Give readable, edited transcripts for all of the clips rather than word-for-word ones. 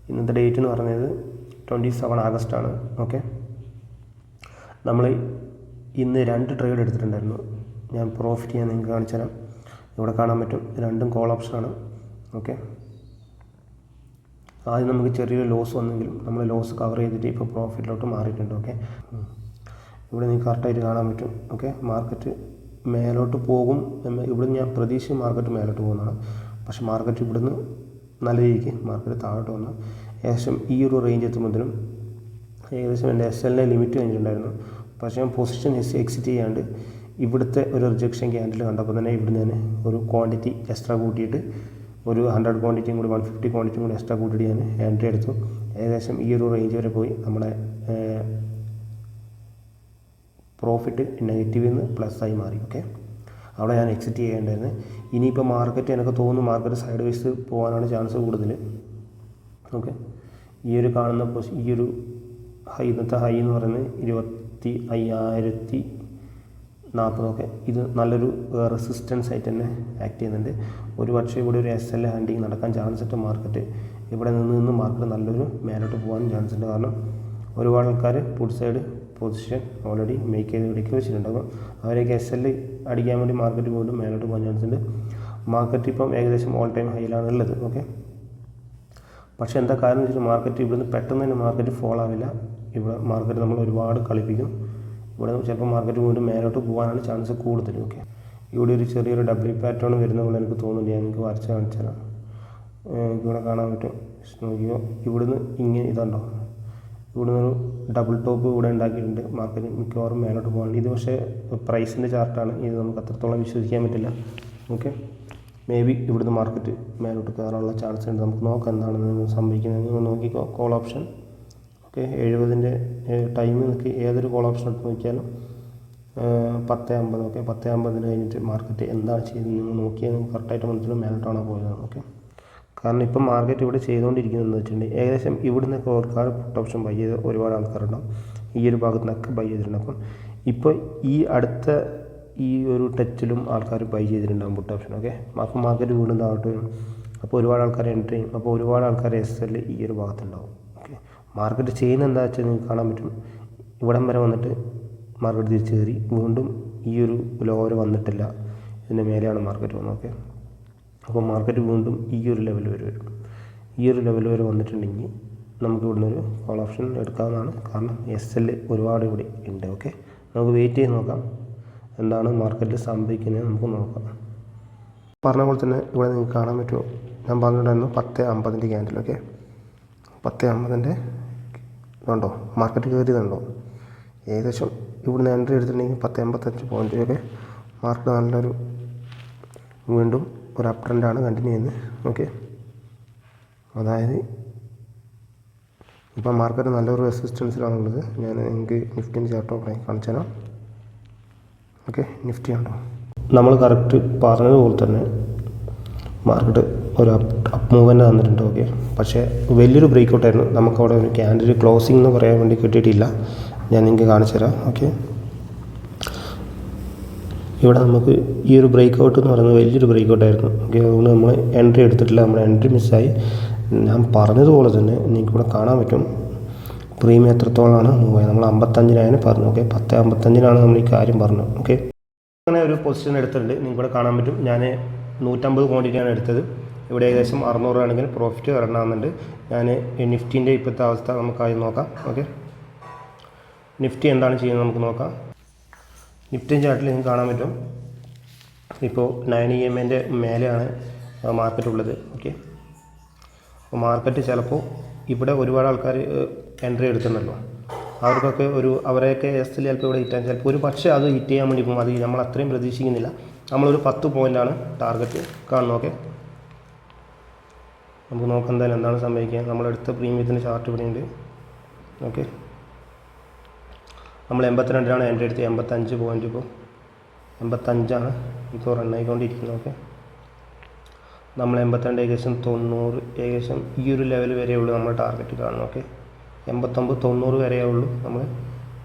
ഇന്നത്തെ ഡേറ്റ് എന്ന് പറയുന്നത് 27 ആഗസ്റ്റാണ്. ഓക്കെ, നമ്മൾ ഇന്ന് 2 ട്രേഡ് എടുത്തിട്ടുണ്ടായിരുന്നു. ഞാൻ പ്രോഫിറ്റ് ചെയ്യാൻ നിങ്ങൾക്ക് കാണിച്ചു തരാം. ഇവിടെ കാണാൻ പറ്റും, രണ്ടും കോൾ ഓപ്ഷനാണ്. ഓക്കെ, ആദ്യം നമുക്ക് ചെറിയൊരു ലോസ് വന്നെങ്കിലും നമ്മൾ ലോസ് കവർ ചെയ്തിട്ട് ഇപ്പോൾ പ്രോഫിറ്റിലോട്ട് മാറിയിട്ടുണ്ട്. ഓക്കെ, ഇവിടെ നിങ്ങൾക്ക് കറക്റ്റായിട്ട് കാണാൻ പറ്റും. ഓക്കെ, മാർക്കറ്റ് മേലോട്ട് പോകും ഇവിടെ ഞാൻ പ്രതീക്ഷിച്ച് മാർക്കറ്റ് മേലോട്ട് പോകുന്നതാണ്. പക്ഷേ മാർക്കറ്റ് ഇവിടുന്ന് നല്ല രീതിക്ക് മാർക്കറ്റ് താഴോട്ട് വന്നു. ഏകദേശം ഈ ഒരു റേഞ്ച് എത്തുമ്പോഴത്തേനും ഏകദേശം എൻ്റെ SL ലിമിറ്റ് കഴിഞ്ഞിട്ടുണ്ടായിരുന്നു. പക്ഷേ ഞാൻ പൊസിഷൻ എക്സിറ്റ് ചെയ്യാണ്ട് ഇവിടുത്തെ ഒരു റിജക്ഷൻ ക്യാൻഡിൽ കണ്ടപ്പോൾ തന്നെ ഇവിടുന്ന് ഞാൻ ഒരു ക്വാണ്ടിറ്റി എക്സ്ട്രാ കൂട്ടിയിട്ട് ഒരു 100 ക്വാണ്ടിറ്റിയും കൂടി 150 ക്വാണ്ടിറ്റിയും കൂടി എക്സ്ട്രാ കൂട്ടിയിട്ട് ഞാൻ എൻട്രി എടുത്തു. ഏകദേശം ഈ ഒരു റേഞ്ച് വരെ പോയി നമ്മളെ പ്രോഫിറ്റ് നെഗറ്റീവിൽ നിന്ന് പ്ലസ്സായി മാറി. ഓക്കെ, അവിടെ ഞാൻ എക്സിറ്റ് ചെയ്യേണ്ടായിരുന്നു. ഇനിയിപ്പോൾ മാർക്കറ്റ് എനിക്ക് തോന്നുന്നു മാർക്കറ്റ് സൈഡ് വൈസ് പോകാനാണ് ചാൻസ് കൂടുതൽ. ഓക്കെ, ഈ ഒരു കാണുന്ന ഈ ഒരു ഹൈ, ഇന്നത്തെ ഹൈ എന്ന് പറയുന്നത് 25,040. ഓക്കെ, ഇത് നല്ലൊരു റെസിസ്റ്റൻസ് ആയിട്ട് തന്നെ ആക്ട് ചെയ്യുന്നുണ്ട്. ഒരു പക്ഷേ ഇവിടെ ഒരു SL ഹാൻഡിങ് നടക്കാൻ ചാൻസ് ഉണ്ട്. മാർക്കറ്റ് ഇവിടെ നിന്ന് മാർക്കറ്റ് നല്ലൊരു മേലോട്ട് പോകാൻ ചാൻസ് ഉണ്ട്. കാരണം ഒരുപാട് ആൾക്കാർ put side position already make ചെയ്ത് ഇടയ്ക്ക് വെച്ചിട്ടുണ്ട്. അപ്പോൾ അവരേക്ക് SL അടിക്കാൻ വേണ്ടി മാർക്കറ്റ് വീണ്ടും മേലോട്ട് പോകാൻ ചാൻസ് ഉണ്ട്. മാർക്കറ്റ് ഇപ്പം ഏകദേശം ഓൾ ടൈം ഹൈയിലാണ് ഉള്ളത്. ഓക്കെ, പക്ഷേ എന്താ കാരണം എന്ന് വെച്ചാൽ മാർക്കറ്റ് ഇവിടുന്ന് പെട്ടെന്ന് തന്നെ മാർക്കറ്റ് ഫോൾ ആവില്ല. ഇവിടെ മാർക്കറ്റ് നമ്മൾ ഒരുപാട് കളിപ്പിക്കും. ഇവിടെ ചിലപ്പോൾ മാർക്കറ്റ് വീണ്ടും മേലോട്ട് പോകാനാണ് ചാൻസ് കൂടുതൽ. ഓക്കെ, ഇവിടെ ഒരു ചെറിയൊരു W പാറ്റേൺ വരുന്ന പോലെ എനിക്ക് തോന്നുന്നുണ്ട്. ഞാൻ നിങ്ങൾക്ക് വരച്ച് കാണിച്ചു തരാം. എനിക്കിവിടെ കാണാൻ പറ്റും. നോക്കിയോ, ഇവിടുന്ന് ഇങ്ങനെ ഇതുണ്ടോ, ഇവിടുന്ന് ഒരു ഡബിൾ ടോപ്പ് ഇവിടെ ഉണ്ടാക്കിയിട്ടുണ്ട്. മാർക്കറ്റ് മിക്കവാറും മേലോട്ട് പോകാനുണ്ട്. ഇത് പക്ഷേ പ്രൈസിൻ്റെ ചാർട്ടാണ്, ഇത് നമുക്ക് അത്രത്തോളം വിശ്വസിക്കാൻ പറ്റില്ല. ഓക്കെ, മേ ബി ഇവിടുന്ന് മാർക്കറ്റ് മേലോട്ട് കയറാനുള്ള ചാൻസ് ഉണ്ട്. നമുക്ക് നോക്കാം എന്താണെന്ന് സംഭവിക്കുന്നത്. നിങ്ങൾ നോക്കിക്കോ, കോൾ ഓപ്ഷൻ. ഓക്കെ, 70ൻ്റെ ടൈം നിങ്ങൾക്ക് ഏതൊരു കോൾ ഓപ്ഷൻ എടുത്ത് നോക്കിയാലും 10:50. ഓക്കെ, 10:50 കഴിഞ്ഞിട്ട് മാർക്കറ്റ് എന്താണ് ചെയ്യുന്നത് നിങ്ങൾ നോക്കിയാൽ നിങ്ങൾക്ക് കറക്റ്റായിട്ട് മനസ്സിലും മേലോട്ടാണോ പോയതാണ്. ഓക്കെ, കാരണം ഇപ്പം മാർക്കറ്റ് ഇവിടെ ചെയ്തുകൊണ്ടിരിക്കുന്നതെന്ന് വെച്ചിട്ടുണ്ടെങ്കിൽ ഏകദേശം ഇവിടുന്നൊക്കെ ആൾക്കാർ പുട്ട് ഓപ്ഷൻ ബൈ ചെയ്ത് ഒരുപാട് ആൾക്കാരുണ്ടാവും. ഈ ഒരു ഭാഗത്തു നിന്നൊക്കെ ബൈ ചെയ്തിട്ടുണ്ട്. അപ്പം ഇപ്പോൾ ഈ അടുത്ത ഈ ഒരു ടച്ചിലും ആൾക്കാർ ബൈ ചെയ്തിട്ടുണ്ടാകും പുട്ട് ഓപ്ഷൻ. ഓക്കെ, അപ്പോൾ മാർക്കറ്റ് വീണ്ടും താഴോട്ട് വരും. അപ്പോൾ ഒരുപാട് ആൾക്കാർ എൻട്രി ചെയ്യും. അപ്പോൾ ഒരുപാട് ആൾക്കാർ SL ഈ ഒരു ഭാഗത്തുണ്ടാവും. ഓക്കെ, മാർക്കറ്റ് ചെയ്യുന്നത് എന്താ വെച്ചാൽ നിങ്ങൾക്ക് കാണാൻ പറ്റും. ഇവിടം വരെ വന്നിട്ട് മാർക്കറ്റ് തിരിച്ച് കയറി വീണ്ടും ഈ ഒരു ലോ വരെ വന്നിട്ടില്ല, ഇതിൻ്റെ മേലെയാണ് മാർക്കറ്റ് വന്നത്. ഓക്കെ, അപ്പോൾ മാർക്കറ്റ് വീണ്ടും ഈ ഒരു ലെവൽ വരെ വരും. ഈ ഒരു ലെവൽ വരെ വന്നിട്ടുണ്ടെങ്കിൽ നമുക്ക് ഇവിടുന്ന് ഒരു കോൾ ഓപ്ഷൻ എടുക്കാവുന്നതാണ്. കാരണം SL ഒരുപാട് ഇവിടെ ഉണ്ട്. ഓക്കെ, നമുക്ക് വെയിറ്റ് ചെയ്ത് നോക്കാം എന്താണ് മാർക്കറ്റിൽ സംഭവിക്കുന്നത് നമുക്ക് നോക്കാം. പറഞ്ഞ പോലെ തന്നെ ഇവിടെ നിങ്ങൾക്ക് കാണാൻ പറ്റുമോ, ഞാൻ പറഞ്ഞിട്ടുണ്ടായിരുന്നു 10:50ൻ്റെ ക്യാൻഡിൽ. ഓക്കെ, 10:50ൻ്റെ ഇതുണ്ടോ, മാർക്കറ്റ് കയറിയതുണ്ടോ. ഏകദേശം ഇവിടുന്ന് എൻട്രി എടുത്തിട്ടുണ്ടെങ്കിൽ 10:85 പോയിൻ്റ്. ഓക്കെ, മാർക്കറ്റ് നല്ലൊരു വീണ്ടും ഒരു അപ്പ് ട്രെൻഡാണ് കണ്ടിന്യൂ ചെയ്യുന്നത്. ഓക്കെ, അതായത് ഇപ്പം മാർക്കറ്റ് നല്ലൊരു റെസിസ്റ്റൻസിലാണുള്ളത്. ഞാൻ നിങ്ങൾക്ക് നിഫ്റ്റിൻ്റെ ചാർട്ടോ കാണിച്ചു തരാം. ഓക്കെ, നിഫ്റ്റി ഉണ്ടോ, നമ്മൾ കറക്റ്റ് പറഞ്ഞതുപോലെ തന്നെ മാർക്കറ്റ് ഒരു അപ്പ് മൂവ്മെൻറ്റ് തന്നിട്ടുണ്ട്. ഓക്കെ, പക്ഷേ വലിയൊരു ബ്രേക്ക് ഔട്ടായിരുന്നു. നമുക്കവിടെ ഒരു ക്യാൻഡിൽ ക്ലോസിംഗ് എന്ന് പറയാൻ വേണ്ടി കിട്ടിയിട്ടില്ല. ഞാൻ നിങ്ങൾക്ക് കാണിച്ചു തരാം. ഓക്കെ, ഇവിടെ നമുക്ക് ഈ ഒരു ബ്രേക്ക് ഔട്ട് എന്ന് പറയുന്നത് വലിയൊരു ബ്രേക്ക് ഔട്ടായിരുന്നു. ഓക്കെ, അതുകൊണ്ട് നമ്മൾ എൻട്രി എടുത്തിട്ടില്ല, നമ്മുടെ എൻട്രി മിസ്സായി. ഞാൻ പറഞ്ഞതുപോലെ തന്നെ നിങ്ങൾക്ക് ഇവിടെ കാണാൻ പറ്റും പ്രീമിയം എത്രത്തോളമാണ് മൂവ് ആയത്. നമ്മൾ 55 പറഞ്ഞു. ഓക്കെ, 10:55 നമ്മൾ ഈ കാര്യം പറഞ്ഞു. ഓക്കെ, അങ്ങനെ ഒരു പൊസിഷൻ എടുത്തിട്ടുണ്ട്. നിങ്ങൾക്കിവിടെ കാണാൻ പറ്റും. ഞാൻ 150 ക്വാണ്ടിറ്റിയാണ് എടുത്തത്. ഇവിടെ ഏകദേശം 600 ആണെങ്കിൽ പ്രോഫിറ്റ് വരണമാകുന്നുണ്ട്. ഞാൻ നിഫ്റ്റീൻ്റെ ഇപ്പോഴത്തെ അവസ്ഥ നമുക്കായി നോക്കാം. ഓക്കെ, നിഫ്റ്റി എന്താണ് ചെയ്യുന്നത് നമുക്ക് നോക്കാം. നിഫ്റ്റി ചാർട്ടിൽ നിങ്ങൾക്ക് കാണാൻ പറ്റും ഇപ്പോൾ 9 EMAൻ്റെ മേലെയാണ് മാർക്കറ്റ് ഉള്ളത്. ഓക്കെ, അപ്പോൾ മാർക്കറ്റ് ചിലപ്പോൾ ഇവിടെ ഒരുപാട് ആൾക്കാർ എൻട്രി എടുത്തിട്ടുണ്ടല്ലോ, അവർക്കൊക്കെ അവരെയൊക്കെ SL ചിലപ്പോൾ ഇവിടെ ഹിറ്റാൻ ചിലപ്പോൾ ഒരു പക്ഷേ അത് ഹിറ്റ് ചെയ്യാൻ വേണ്ടി പോകും. അത് നമ്മൾ അത്രയും പ്രതീക്ഷിക്കുന്നില്ല. നമ്മളൊരു 10 പോയിൻ്റാണ് ടാർഗറ്റ് കാണുന്നത്. ഓക്കെ, നമുക്ക് നോക്കാം എന്തായാലും എന്താണ് സംഭവിക്കുക. നമ്മളെടുത്ത പ്രീമിയത്തിൻ്റെ ചാർട്ട് ഇവിടെ ഉണ്ട്. ഓക്കെ, നമ്മൾ 82 എൻട്രി എടുത്ത് 85 പോയിൻ്റ് ഇപ്പോൾ 85 ഇപ്പോൾ റൺ ആയിക്കൊണ്ടിരിക്കുന്നത്. ഓക്കെ, നമ്മൾ 82 ഏകദേശം 90 ഏകദേശം ഈ ഒരു ലെവൽ വരെ ഉള്ളൂ നമ്മൾ ടാർഗറ്റ് കാണുന്നത്. ഓക്കെ, 89 90 വരെ ഉള്ളൂ നമ്മൾ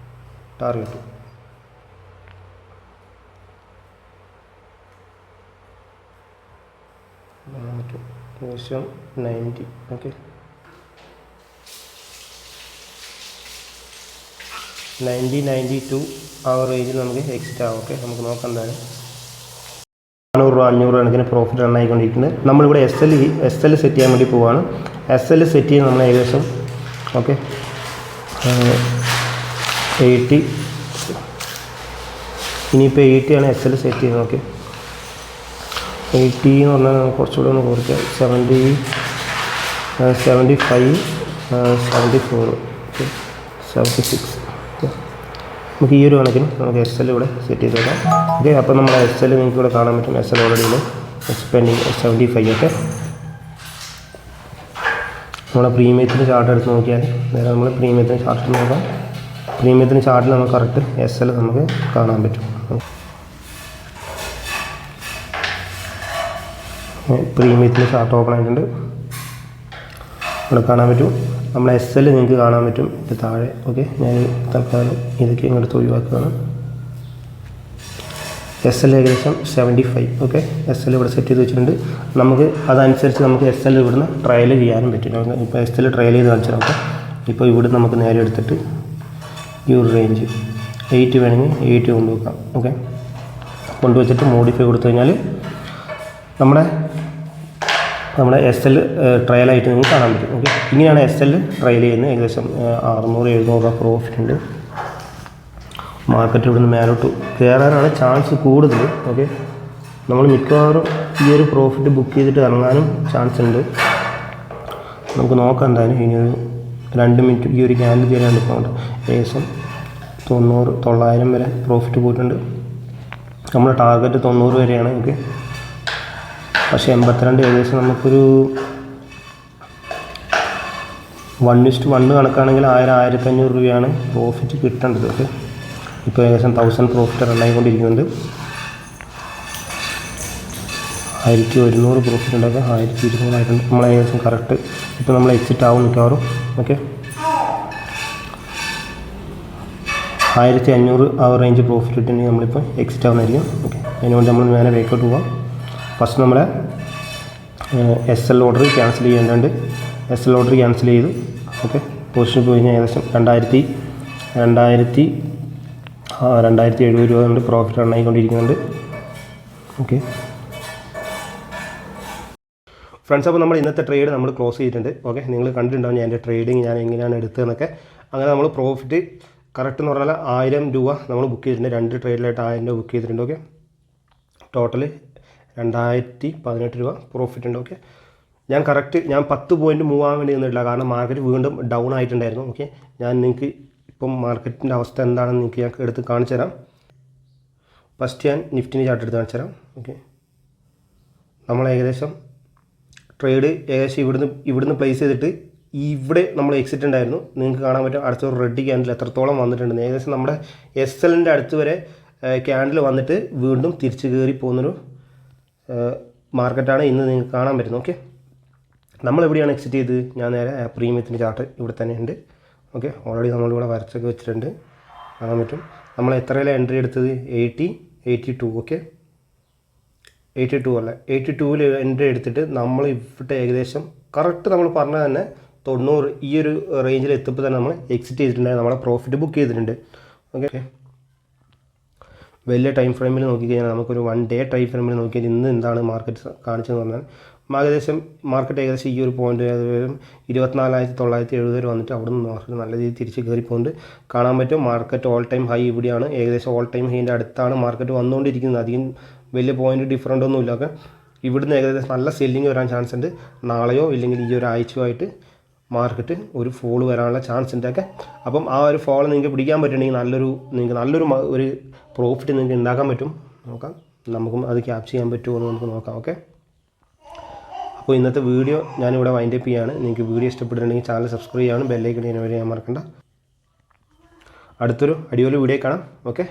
ടാർഗറ്റ്. ഏകദേശം 90. ഓക്കെ, 90-92 ആ റേഞ്ചിൽ നമുക്ക് എക്സിറ്റ് ആവും. ഓക്കെ, നമുക്ക് നോക്കാം. എന്തായാലും 400 രൂപ 500 കണക്കിന് പ്രോഫിറ്റ് റൺ ആയിക്കൊണ്ടിരിക്കുന്നത്. നമ്മളിവിടെ എസ് എൽ സെറ്റ് ചെയ്യാൻ വേണ്ടി പോവുകയാണ്. എസ് എൽ സെറ്റ് ചെയ്യാൻ നമ്മൾ ഏകദേശം ഓക്കെ 80, ഇനിയിപ്പോൾ 80 ആണ് എസ് എൽ സെറ്റ് ചെയ്യുന്നത്. ഓക്കെ, 80 എന്ന് പറഞ്ഞാൽ കുറച്ചുകൂടെ ഒന്ന് കുറയ്ക്കാം. 70, 75, 74, ഓക്കെ 76. നമുക്ക് ഈ ഒരു കണക്കിന് നമുക്ക് എസ് എൽ ഇവിടെ സെറ്റ് ചെയ്ത് നോക്കാം. ഓക്കെ, അപ്പോൾ നമ്മുടെ എസ് എൽ നിങ്ങൾക്ക് ഇവിടെ കാണാൻ പറ്റും. എസ് എൽ ഓൾറെഡി ഉണ്ട് പെൻഡിങ് 75. ഓക്കെ, നമ്മുടെ പ്രീമിയത്തിൻ്റെ ചാർട്ട് എടുത്ത് നോക്കിയാൽ നേരെ നമ്മൾ പ്രീമിയത്തിൻ്റെ ചാർട്ട് നോക്കാം. പ്രീമിയത്തിൻ്റെ ചാർട്ടിൽ നമുക്ക് കറക്റ്റ് എസ് എൽ നമുക്ക് കാണാൻ പറ്റും. പ്രീമിയത്തിൻ്റെ ചാർട്ട് ഓപ്പൺ ആയിട്ടുണ്ട്, ഇവിടെ കാണാൻ പറ്റും. നമ്മൾ എസ് എൽ നിങ്ങൾക്ക് കാണാൻ പറ്റും ഇത് താഴെ. ഓക്കെ, ഞാൻ തൽക്കാലം ഇതൊക്കെ ഇങ്ങോട്ട് ഒഴിവാക്കുകയാണ്. എസ് എൽ ഏകദേശം 75. ഓക്കെ, എസ് എൽ ഇവിടെ സെറ്റ് ചെയ്ത് വെച്ചിട്ടുണ്ട്. നമുക്ക് അതനുസരിച്ച് നമുക്ക് എസ് എൽ ഇവിടുന്ന് ട്രയൽ ചെയ്യാനും പറ്റും. ഇപ്പോൾ എസ് എൽ ട്രയൽ ചെയ്ത് കാണിച്ചാൽ നമുക്ക് ഇപ്പോൾ ഇവിടെ നമുക്ക് നേരെ എടുത്തിട്ട് ഈ ഒരു റേഞ്ച് 8 വേണമെങ്കിൽ 8 കൊണ്ടുവെക്കാം. ഓക്കെ, കൊണ്ടുവച്ചിട്ട് മോഡിഫൈ കൊടുത്തു കഴിഞ്ഞാൽ നമ്മുടെ എസ് എൽ ട്രയലായിട്ട് നിങ്ങൾക്ക് കാണാൻ പറ്റും. ഓക്കെ, ഇങ്ങനെയാണ് എസ് എൽ ട്രയൽ ചെയ്യുന്നത്. ഏകദേശം 600-700 രൂപ പ്രോഫിറ്റ് ഉണ്ട്. മാർക്കറ്റ് ഇവിടുന്ന് മേലോട്ട് കയറാനാണ് ചാൻസ് കൂടുതൽ. ഓക്കെ, നമ്മൾ മിക്കവാറും ഈ ഒരു പ്രോഫിറ്റ് ബുക്ക് ചെയ്തിട്ട് ഇറങ്ങാനും ചാൻസ് ഉണ്ട്. നമുക്ക് നോക്കാം. എന്തായാലും ഇനിയൊരു 2 മിനിറ്റ് ഈ ഒരു ക്യാൻഡിൽ ചെയ്യാണ്ട് പോകുന്നുണ്ട്. ഏകദേശം 900 വരെ പ്രോഫിറ്റ് പോയിട്ടുണ്ട്. നമ്മുടെ ടാർഗറ്റ് 90 വരെയാണ്. ഓക്കെ, പക്ഷേ 82 ഏകദേശം നമുക്കൊരു 1:1 കണക്കാണെങ്കിൽ 1000-1500 രൂപയാണ് പ്രോഫിറ്റ് കിട്ടേണ്ടത്. ഓക്കെ, ഇപ്പോൾ ഏകദേശം 1000 പ്രോഫിറ്റ് റണ്ണായിക്കൊണ്ടിരിക്കുന്നുണ്ട്. 1100 പ്രോഫിറ്റ് ഉണ്ടാക്കുക. 1200 ആയിട്ടുണ്ട്. നമ്മൾ ഏകദേശം കറക്റ്റ് ഇപ്പോൾ നമ്മൾ എക്സിറ്റ് ആവും മിക്കവാറും. ഓക്കെ, 1500 ആ റേഞ്ച് പ്രോഫിറ്റ് കിട്ടുന്നെങ്കിൽ നമ്മളിപ്പോൾ എക്സിറ്റ് ആവുന്നതായിരിക്കും. ഓക്കെ, അതിനുവേണ്ടി നമ്മൾ നേരെ വേക്കോട്ട് പോകാം. ഫസ്റ്റ് നമ്മുടെ എസ് എൽ ഓർഡർ ക്യാൻസൽ ചെയ്യേണ്ടതുണ്ട്. എസ് എൽ ഓർഡർ ക്യാൻസൽ ചെയ്തു. ഓക്കെ, പൊസിഷൻ പോയി കഴിഞ്ഞാൽ ഏകദേശം 2070 രൂപ കൊണ്ട് പ്രോഫിറ്റ് റൺ ആയിക്കൊണ്ടിരിക്കുന്നുണ്ട്. ഓക്കെ ഫ്രണ്ട്സ്, അപ്പോൾ നമ്മൾ ഇന്നത്തെ ട്രേഡ് നമ്മൾ ക്ലോസ് ചെയ്തിട്ടുണ്ട്. ഓക്കെ, നിങ്ങൾ കണ്ടിട്ടുണ്ടാവും ഞാൻ എൻ്റെ ട്രേഡിങ് ഞാൻ എങ്ങനെയാണ് എടുത്തതെന്നൊക്കെ. അങ്ങനെ നമ്മൾ പ്രോഫിറ്റ് കറക്റ്റ് എന്ന് പറഞ്ഞാൽ 1000 രൂപ നമ്മൾ ബുക്ക് ചെയ്തിട്ടുണ്ട്. 2 ട്രേഡിലായിട്ട് 1000 രൂപ ബുക്ക് ചെയ്തിട്ടുണ്ട്. ഓക്കെ, ടോട്ടൽ 2018 രൂപ പ്രോഫിറ്റ് ഉണ്ട്. ഓക്കെ, ഞാൻ 10 പോയിൻറ്റ് മൂവ് ആവാൻ വേണ്ടി നിന്നിട്ടില്ല. കാരണം മാർക്കറ്റ് വീണ്ടും ഡൗൺ ആയിട്ടുണ്ടായിരുന്നു. ഓക്കെ, ഞാൻ നിങ്ങൾക്ക് ഇപ്പം മാർക്കറ്റിൻ്റെ അവസ്ഥ എന്താണെന്ന് നിങ്ങൾക്ക് ഞാൻ എടുത്ത് കാണിച്ചു തരാം. ഫസ്റ്റ് ഞാൻ നിഫ്റ്റിൻ്റെ ചാർട്ട് എടുത്ത് കാണിച്ചു തരാം. ഓക്കെ, നമ്മൾ ഏകദേശം ട്രേഡ് ഇവിടുന്ന് പ്ലേസ് ചെയ്തിട്ട് ഇവിടെ നമ്മൾ എക്സിറ്റ് ഉണ്ടായിരുന്നു. നിങ്ങൾക്ക് കാണാൻ പറ്റും അടുത്തൊരു റെഡ് ക്യാൻഡിൽ എത്രത്തോളം വന്നിട്ടുണ്ടെന്ന്. ഏകദേശം നമ്മുടെ എസ് എല്ലിൻ്റെ അടുത്ത് വരെ ക്യാൻഡിൽ വന്നിട്ട് വീണ്ടും തിരിച്ച് കയറി പോകുന്നൊരു മാർക്കറ്റാണ് ഇന്ന് നിങ്ങൾക്ക് കാണാൻ പറ്റുന്നത്. ഓക്കെ, നമ്മളെവിടെയാണ് എക്സിറ്റ് ചെയ്തത്? ഞാൻ നേരെ പ്രീമിയത്തിൻ്റെ ചാർട്ട് ഇവിടെ തന്നെ ഉണ്ട്. ഓക്കെ, ഓൾറെഡി നമ്മളിവിടെ വരച്ചൊക്കെ വെച്ചിട്ടുണ്ട്, കാണാൻ പറ്റും. നമ്മൾ എത്രയിലാണ് എൻട്രി എടുത്തത്? 82. ഓക്കെ, 82 അല്ല 82-ൽ എൻട്രി എടുത്തിട്ട് നമ്മൾ ഇവിടെ ഏകദേശം കറക്റ്റ് നമ്മൾ പറഞ്ഞത് തന്നെ 90 ഈ ഒരു റേഞ്ചിൽ എത്തിയപ്പോൾ തന്നെ നമ്മൾ എക്സിറ്റ് ചെയ്തിട്ടുണ്ടായിരുന്നു. നമ്മളെ പ്രോഫിറ്റ് ബുക്ക് ചെയ്തിട്ടുണ്ട്. ഓക്കെ, വലിയ ടൈം ഫ്രെയിമിൽ നോക്കിക്കഴിഞ്ഞാൽ നമുക്കൊരു 1 ഡേ ടൈം ഫ്രെയിമിൽ നോക്കിയാൽ ഇന്ന് എന്താണ് മാർക്കറ്റ് കാണിച്ചതെന്ന് പറഞ്ഞാൽ മാർക്കറ്റ് ഏകദേശം ഈ ഒരു പോയിൻ്റ് 24,970 വരെ വന്നിട്ട് അവിടെ നിന്ന് മാർക്കറ്റ് നല്ല രീതിയിൽ തിരിച്ച് കയറിപ്പോണ്ട് കാണാൻ പറ്റും. മാർക്കറ്റ് ഓൾ ടൈം ഹൈ ഇവിടെയാണ്. ഏകദേശം ഓൾ ടൈം ഹൈൻ്റെ അടുത്താണ് മാർക്കറ്റ് വന്നുകൊണ്ടിരിക്കുന്നത്. അധികം വലിയ പോയിൻ്റ് ഡിഫറൻ്റ് ഒന്നുമില്ല. ഒക്കെ ഇവിടുന്ന് ഏകദേശം നല്ല സെല്ലിങ് വരാൻ ചാൻസ് ഉണ്ട്. നാളെയോ ഇല്ലെങ്കിൽ ഈ ഒരാഴ്ചയോ ആയിട്ട് മാർക്കറ്റ് ഒരു ഫോൾ വരാനുള്ള ചാൻസ് ഉണ്ട്. ഒക്കെ അപ്പം ആ ഒരു ഫോൾ നിങ്ങൾക്ക് പിടിക്കാൻ പറ്റുകയാണെങ്കിൽ നല്ലൊരു ഒരു പ്രോഫിറ്റ് നിങ്ങൾക്ക് ഉണ്ടാക്കാൻ പറ്റും. നോക്കാം, നമുക്കും അത് ക്യാപ്ചർ ചെയ്യാൻ പറ്റുമോ എന്ന് നമുക്ക് നോക്കാം. ഓക്കെ, അപ്പോൾ ഇന്നത്തെ വീഡിയോ ഞാനിവിടെ വൈൻഡപ്പ് ചെയ്യുകയാണ്. നിങ്ങൾക്ക് വീഡിയോ ഇഷ്ടപ്പെട്ടിട്ടുണ്ടെങ്കിൽ ചാനൽ സബ്സ്ക്രൈബ് ചെയ്യാനും ബെല്ലൈക്കൺ ചെയ്യാൻ വരെ ഞാൻ മറക്കണ്ട. അടുത്തൊരു അടിപൊളി വീഡിയോ കാണാം. ഓക്കെ.